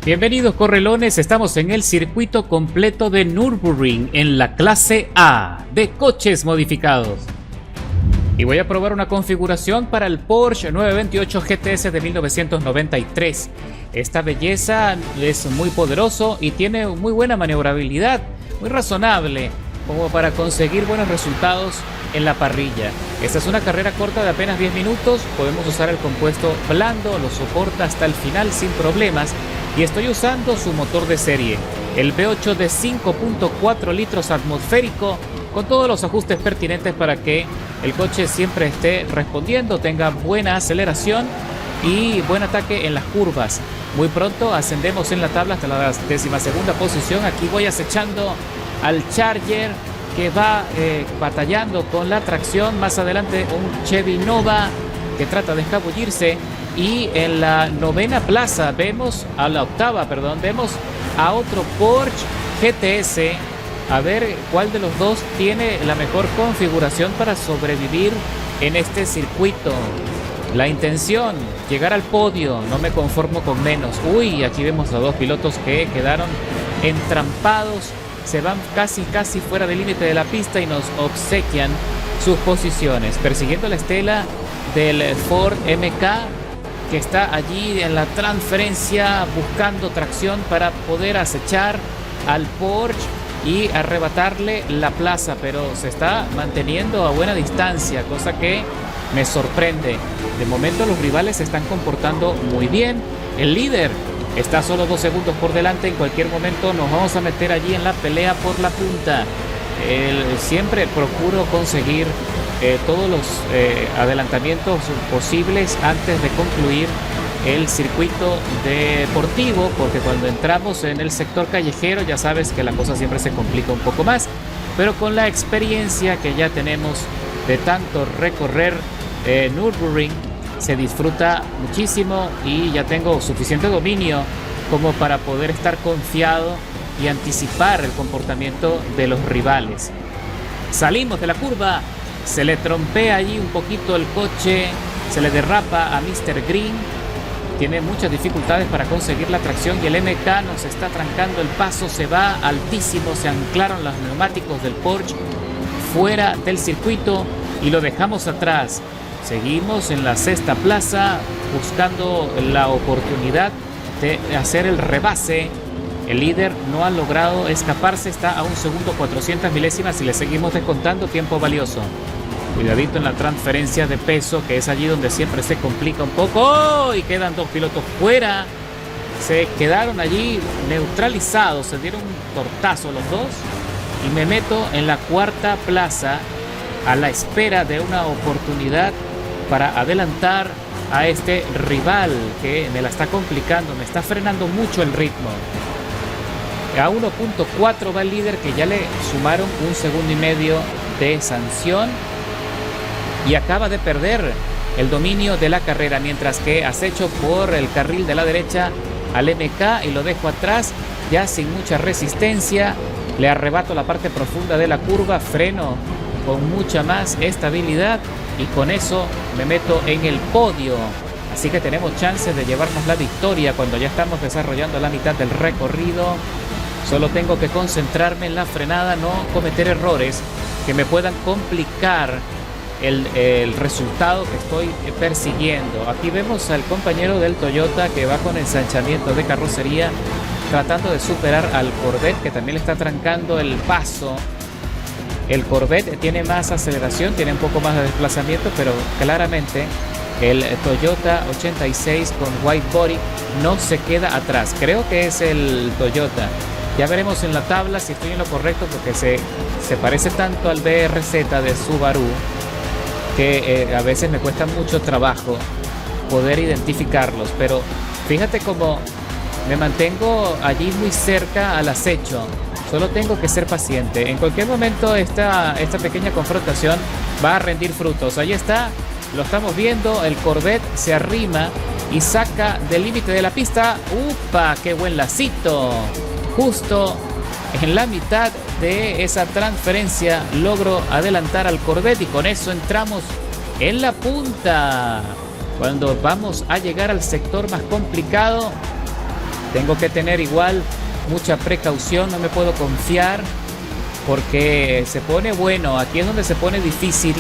Bienvenidos correlones, estamos en el circuito completo de Nürburgring en la clase A de coches modificados. Y voy a probar una configuración para el Porsche 928 GTS de 1993. Esta belleza es muy poderoso y tiene muy buena maniobrabilidad, muy razonable como para conseguir buenos resultados en la parrilla. Esta es una carrera corta de apenas 10 minutos, podemos usar el compuesto blando, lo soporta hasta el final sin problemas. Y estoy usando su motor de serie, el V8 de 5.4 litros atmosférico, con todos los ajustes pertinentes para que el coche siempre esté respondiendo, tenga buena aceleración y buen ataque en las curvas. Muy pronto ascendemos en la tabla hasta la 12ª posición. Aquí voy acechando al Charger que va batallando con la tracción. Más adelante un Chevy Nova que trata de escabullirse. Y en la novena plaza vemos, a la octava, perdón, vemos a otro Porsche GTS. A ver cuál de los dos tiene la mejor configuración para sobrevivir en este circuito. La intención, llegar al podio, no me conformo con menos. Uy, aquí vemos a dos pilotos que quedaron entrampados. Se van casi fuera del límite de la pista y nos obsequian sus posiciones. Persiguiendo la estela del Ford MK, que está allí en la transferencia buscando tracción para poder acechar al Porsche y arrebatarle la plaza, pero se está manteniendo a buena distancia, cosa que me sorprende. De momento los rivales se están comportando muy bien. El líder está solo 2 segundos por delante. En cualquier momento nos vamos a meter allí en la pelea por la punta. Siempre procuro conseguir todos los adelantamientos posibles antes de concluir el circuito deportivo, porque cuando entramos en el sector callejero ya sabes que la cosa siempre se complica un poco más, pero con la experiencia que ya tenemos de tanto recorrer Nürburgring se disfruta muchísimo y ya tengo suficiente dominio como para poder estar confiado y anticipar el comportamiento de los rivales. Salimos de la curva, se le trompea allí un poquito el coche, se le derrapa a Mr. Green, tiene muchas dificultades para conseguir la tracción y el MK nos está trancando el paso, se va altísimo, se anclaron los neumáticos del Porsche fuera del circuito y lo dejamos atrás. Seguimos en la 6ª plaza buscando la oportunidad de hacer el rebase. El líder no ha logrado escaparse, está a 1 segundo 400 milésimas y le seguimos descontando tiempo valioso. Cuidadito en la transferencia de peso, que es allí donde siempre se complica un poco. ¡Oh! Y quedan 2 pilotos fuera. Se quedaron allí neutralizados, se dieron un tortazo los dos. Y me meto en la 4ª plaza a la espera de una oportunidad para adelantar a este rival que me la está complicando, me está frenando mucho el ritmo. A 1.4 va el líder, que ya le sumaron 1,5 segundos de sanción y acaba de perder el dominio de la carrera, mientras que acecho por el carril de la derecha al MK y lo dejo atrás ya sin mucha resistencia. Le arrebato la parte profunda de la curva, freno con mucha más estabilidad y con eso me meto en el podio. Así que tenemos chances de llevarnos la victoria cuando ya estamos desarrollando la mitad del recorrido. Solo tengo que concentrarme en la frenada, no cometer errores que me puedan complicar el resultado que estoy persiguiendo. Aquí vemos al compañero del Toyota que va con ensanchamiento de carrocería, tratando de superar al Corvette, que también le está trancando el paso. El Corvette tiene más aceleración, tiene un poco más de desplazamiento, pero claramente el Toyota 86 con white body no se queda atrás. Creo que es el Toyota. Ya veremos en la tabla si estoy en lo correcto, porque se parece tanto al BRZ de Subaru que a veces me cuesta mucho trabajo poder identificarlos. Pero fíjate cómo me mantengo allí muy cerca al acecho. Solo tengo que ser paciente. En cualquier momento esta pequeña confrontación va a rendir frutos. Ahí está, lo estamos viendo. El Corvette se arrima y saca del límite de la pista. ¡Upa! ¡Qué buen lacito! Justo en la mitad de esa transferencia logro adelantar al Corvette y con eso entramos en la punta. Cuando vamos a llegar al sector más complicado, Tengo que tener igual mucha precaución, no me puedo confiar porque se pone bueno. Aquí es donde se pone difícil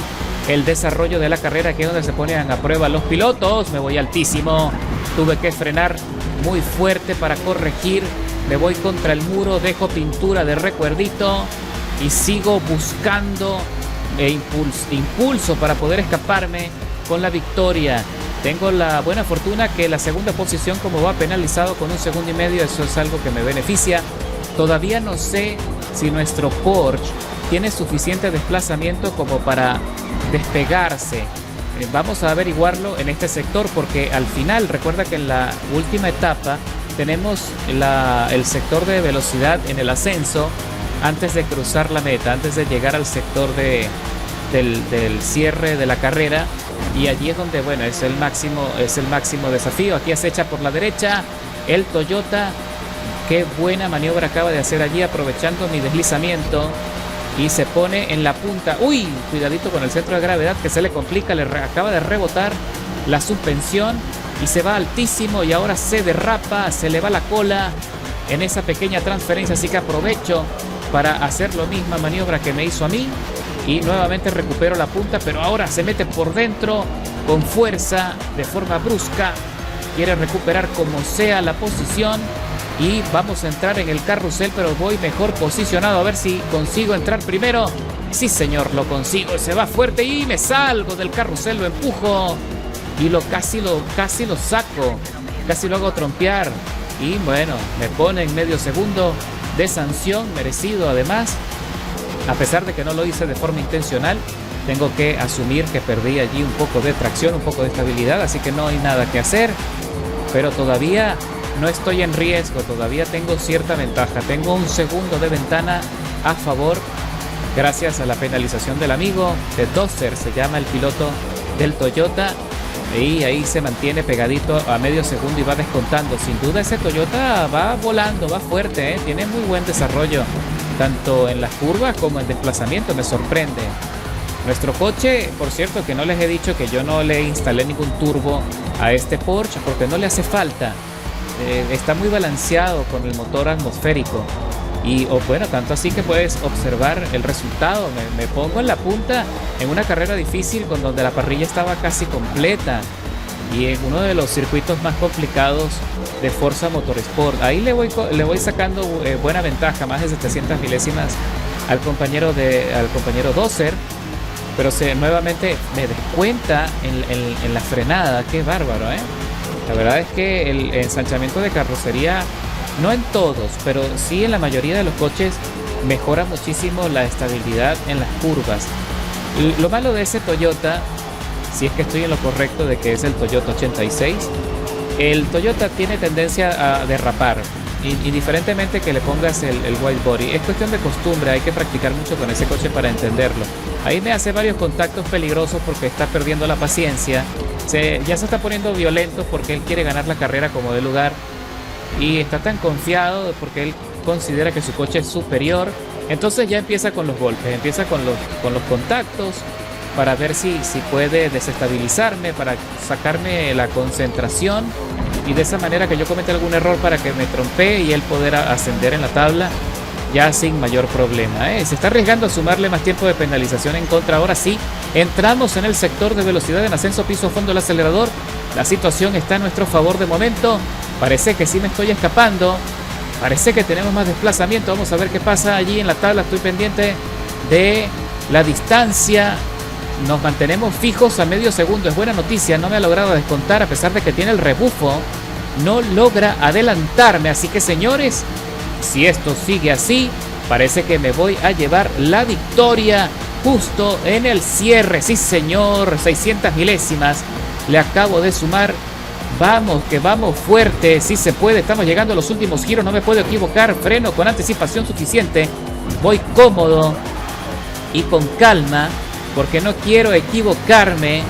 el desarrollo de la carrera, aquí es donde se ponen a prueba los pilotos. Me voy altísimo, tuve que frenar muy fuerte para corregir. Me voy contra el muro, dejo pintura de recuerdito y sigo buscando impulso para poder escaparme con la victoria. Tengo la buena fortuna que la segunda posición, como va penalizado con 1,5 segundos, eso es algo que me beneficia. Todavía no sé si nuestro Porsche tiene suficiente desplazamiento como para despegarse. Vamos a averiguarlo en este sector porque al final, recuerda que en la última etapa tenemos el sector de velocidad en el ascenso antes de cruzar la meta, antes de llegar al sector del cierre de la carrera. Y allí es donde, bueno, es el máximo desafío. Aquí acecha por la derecha el Toyota. Qué buena maniobra acaba de hacer allí, aprovechando mi deslizamiento. Y se pone en la punta. ¡Uy! Cuidadito con el centro de gravedad que se le complica. Le acaba de rebotar la suspensión y se va altísimo. Y ahora se derrapa, se le va la cola en esa pequeña transferencia. Así que aprovecho para hacer la misma maniobra que me hizo a mí. Y nuevamente recupero la punta, pero ahora se mete por dentro con fuerza, de forma brusca. Quiere recuperar como sea la posición. Y vamos a entrar en el carrusel, pero voy mejor posicionado. A ver si consigo entrar primero. Sí, señor, lo consigo. Se va fuerte y me salgo del carrusel, lo empujo. Y casi lo saco. Casi lo hago trompear. Y bueno, me pone en medio segundo de sanción, merecido además. A pesar de que no lo hice de forma intencional, tengo que asumir que perdí allí un poco de tracción, un poco de estabilidad, así que no hay nada que hacer. Pero todavía no estoy en riesgo, todavía tengo cierta ventaja. Tengo 1 segundo de ventana a favor gracias a la penalización del amigo de Dosser, se llama el piloto del Toyota. Y ahí se mantiene pegadito a medio segundo y va descontando. Sin duda ese Toyota va volando, va fuerte, tiene muy buen desarrollo. Tanto en las curvas como en desplazamiento, me sorprende. Nuestro coche, por cierto, que no les he dicho que yo no le instalé ningún turbo a este Porsche porque no le hace falta. Está muy balanceado con el motor atmosférico. Y bueno, tanto así que puedes observar el resultado. Me pongo en la punta en una carrera difícil con donde la parrilla estaba casi completa. Y en uno de los circuitos más complicados de Forza Motorsport. Ahí le voy sacando buena ventaja, más de 700 milésimas al compañero Dosser. Pero nuevamente me descuenta en la frenada. Qué bárbaro, ¿eh? La verdad es que el ensanchamiento de carrocería, no en todos, pero sí en la mayoría de los coches, mejora muchísimo la estabilidad en las curvas. Lo malo de ese Toyota, si es que estoy en lo correcto de que es el Toyota 86, el Toyota tiene tendencia a derrapar, indiferentemente que le pongas el white body. Es cuestión de costumbre, hay que practicar mucho con ese coche para entenderlo. Ahí me hace varios contactos peligrosos porque está perdiendo la paciencia. Ya se está poniendo violento porque él quiere ganar la carrera como de lugar. Y está tan confiado porque él considera que su coche es superior. Entonces ya empieza con los golpes, empieza con los contactos para ver si puede desestabilizarme, para sacarme la concentración y de esa manera que yo cometa algún error para que me trompee y él poder ascender en la tabla ya sin mayor problema. Se está arriesgando a sumarle más tiempo de penalización en contra. Ahora sí, entramos en el sector de velocidad en ascenso, piso a fondo el acelerador. La situación está a nuestro favor de momento. Parece que sí me estoy escapando. Parece que tenemos más desplazamiento. Vamos a ver qué pasa allí en la tabla. Estoy pendiente de la distancia. Nos mantenemos fijos a medio segundo. Es buena noticia. No me ha logrado descontar a pesar de que tiene el rebufo. No logra adelantarme. Así que, señores, si esto sigue así, parece que me voy a llevar la victoria justo en el cierre. Sí, señor. 600 milésimas le acabo de sumar. Vamos, que vamos fuerte. Sí se puede. Estamos llegando a los últimos giros. No me puedo equivocar. Freno con anticipación suficiente. Voy cómodo y con calma porque no quiero equivocarme.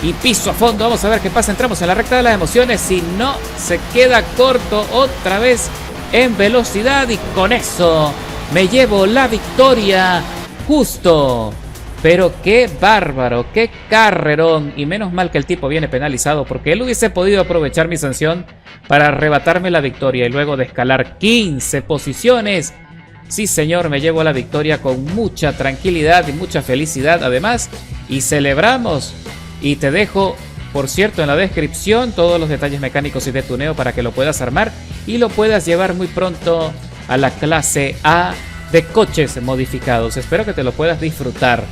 Y piso a fondo. Vamos a ver qué pasa. Entramos en la recta de las emociones. Si no, se queda corto otra vez en velocidad. Y con eso me llevo la victoria justo Pero qué bárbaro, qué carrerón. Y menos mal que el tipo viene penalizado, porque él hubiese podido aprovechar mi sanción para arrebatarme la victoria y luego de escalar 15 posiciones. Sí, señor, me llevo la victoria con mucha tranquilidad y mucha felicidad además. Y celebramos. Y te dejo, por cierto, en la descripción todos los detalles mecánicos y de tuneo para que lo puedas armar y lo puedas llevar muy pronto a la clase A de coches modificados. Espero que te lo puedas disfrutar.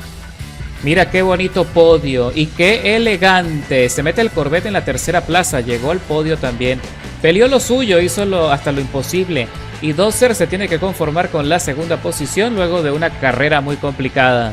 Mira qué bonito podio y qué elegante. Se mete el Corvette en la tercera plaza, llegó al podio también. Peleó lo suyo, hizo hasta lo imposible. Y Dosser se tiene que conformar con la segunda posición luego de una carrera muy complicada.